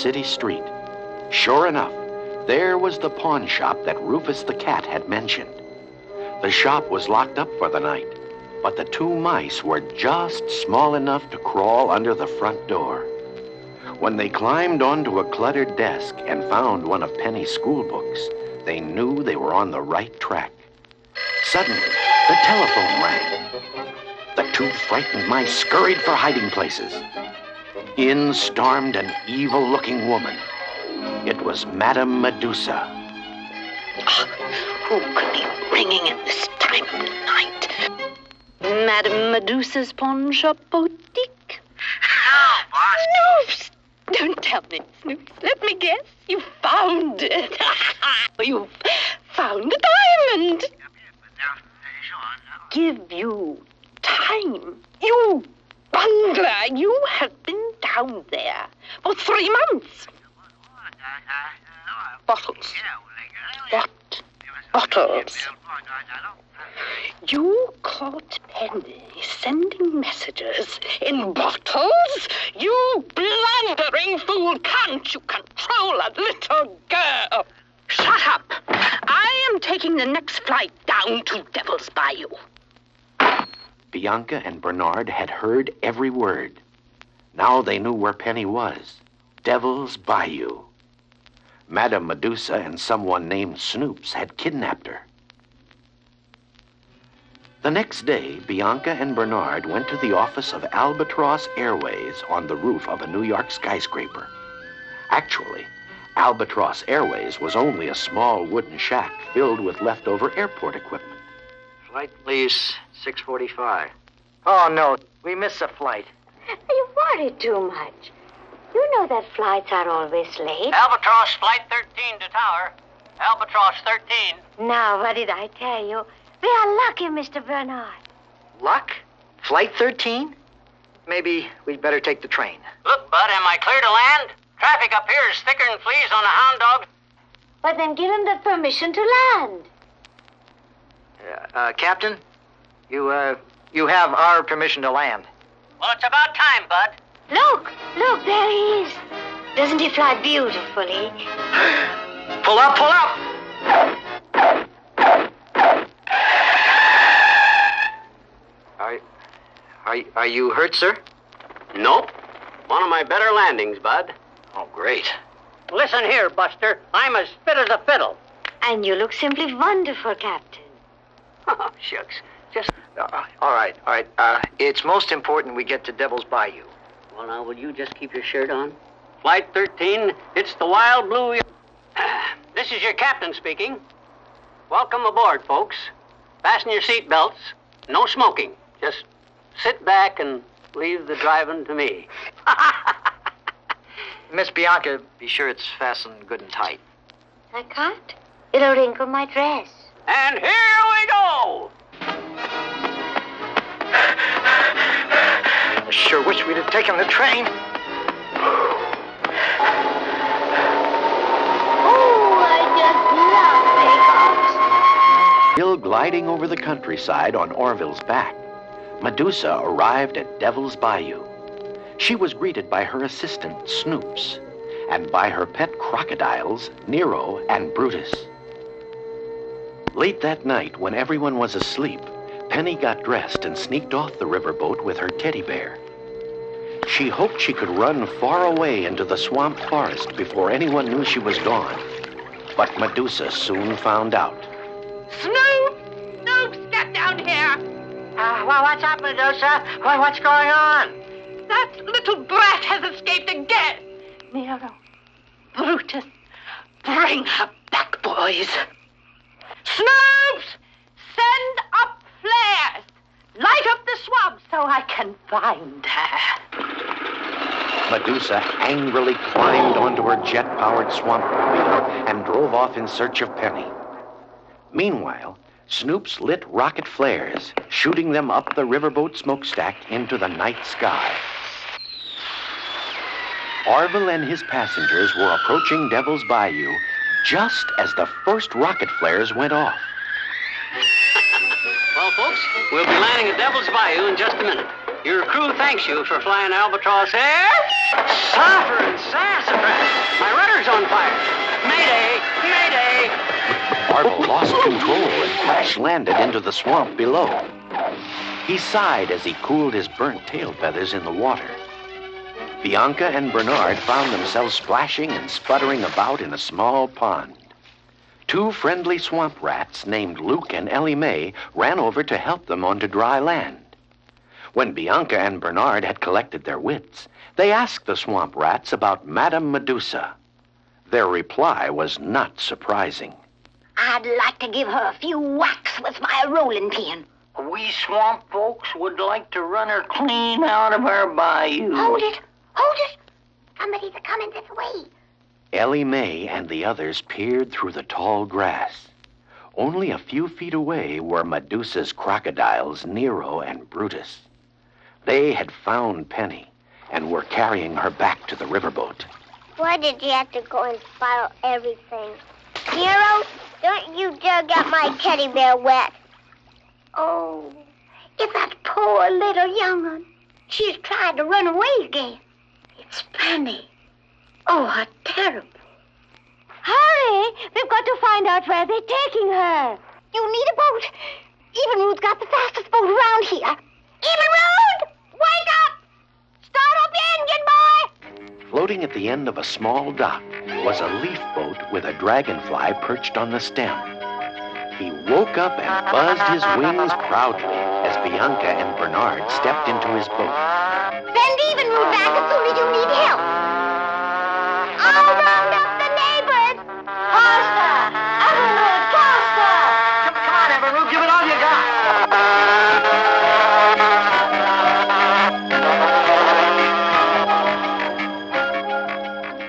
city street. Sure enough, there was the pawn shop that Rufus the cat had mentioned. The shop was locked up for the night, but the two mice were just small enough to crawl under the front door. When they climbed onto a cluttered desk and found one of Penny's school books, they knew they were on the right track. Suddenly, the telephone rang. The two frightened mice scurried for hiding places. In stormed an evil-looking woman. It was Madame Medusa. Who could be ringing at this time of the night? Madame Medusa's pawn shop boutique? Hello, boss. Snoops! Don't tell me, Snoops. Let me guess. You found it. You found a diamond. Give you time. You bungler. You have been down there for 3 months. Bottles. What bottles? You caught Penny sending messages in bottles? You blundering fool! Can't you control a little girl? Shut up! I am taking the next flight down to Devil's Bayou. Bianca and Bernard had heard every word. Now they knew where Penny was. Devil's Bayou. Madame Medusa and someone named Snoops had kidnapped her. The next day, Bianca and Bernard went to the office of Albatross Airways on the roof of a New York skyscraper. Actually, Albatross Airways was only a small wooden shack filled with leftover airport equipment. Flight, please, 6:45. Oh, no, we missed a flight. You worry too much. You know that flights are always late. Albatross, Flight 13 to Tower. Albatross 13. Now, what did I tell you? We are lucky, Mr. Bernard. Luck? Flight 13? Maybe we'd better take the train. Look, Bud, am I clear to land? Traffic up here is thicker than fleas on a hound dog. But then give him the permission to land. Captain, you have our permission to land. Well, it's about time, Bud. Look, there he is. Doesn't he fly beautifully? Pull up, pull up! Are you hurt, sir? Nope. One of my better landings, Bud. Oh, great. Listen here, Buster. I'm as fit as a fiddle. And you look simply wonderful, Captain. Oh, shucks. Just... All right. It's most important we get to Devil's Bayou. Well, now, will you just keep your shirt on? Flight 13, it's the Wild Blue... This is your captain speaking. Welcome aboard, folks. Fasten your seat belts. No smoking. Just sit back and leave the driving to me. Miss Bianca, be sure it's fastened good and tight. I can't. It'll wrinkle my dress. And here we go! I sure wish we'd have taken the train. Oh, I just love takeoffs. Still gliding over the countryside on Orville's back, Madusa arrived at Devil's Bayou. She was greeted by her assistant, Snoops, and by her pet crocodiles, Nero and Brutus. Late that night, when everyone was asleep, Penny got dressed and sneaked off the riverboat with her teddy bear. She hoped she could run far away into the swamp forest before anyone knew she was gone. But Madusa soon found out. Snoop! Snoops, get down here! Well, what's up, Madusa? What's going on? That little brat has escaped again. Nero, Brutus, bring her back, boys. Snoops! Send up flares. Light up the swamp so I can find her. Madusa angrily climbed onto her jet-powered swampmobile and drove off in search of Penny. Meanwhile, Snoops lit rocket flares, shooting them up the riverboat smokestack into the night sky. Orville and his passengers were approaching Devil's Bayou just as the first rocket flares went off. Well, folks, we'll be landing at Devil's Bayou in just a minute. Your crew thanks you for flying Albatross Air. Suffer and sassafras. Orville lost control and crash-landed into the swamp below. He sighed as he cooled his burnt tail feathers in the water. Bianca and Bernard found themselves splashing and sputtering about in a small pond. Two friendly swamp rats named Luke and Ellie Mae ran over to help them onto dry land. When Bianca and Bernard had collected their wits, they asked the swamp rats about Madame Medusa. Their reply was not surprising. I'd like to give her a few whacks with my rolling pin. We swamp folks would like to run her clean out of our bayou. Hold it! Hold it! Somebody's coming this way. Ellie Mae and the others peered through the tall grass. Only a few feet away were Medusa's crocodiles, Nero and Brutus. They had found Penny and were carrying her back to the riverboat. Why did you have to go and spoil everything? Nero, don't you dare get my teddy bear wet. Oh, it's that poor little young one. She's tried to run away again. It's Penny. Oh, how terrible. Hurry! We've got to find out where they're taking her. You need a boat. Even Rude's got the fastest boat around here. Even Rude! Wake up! Start up the engine, boy! Floating at the end of a small dock was a leaf boat with a dragonfly perched on the stem. He woke up and buzzed his wings proudly as Bianca and Bernard stepped into his boat. Send Even Rude back as soon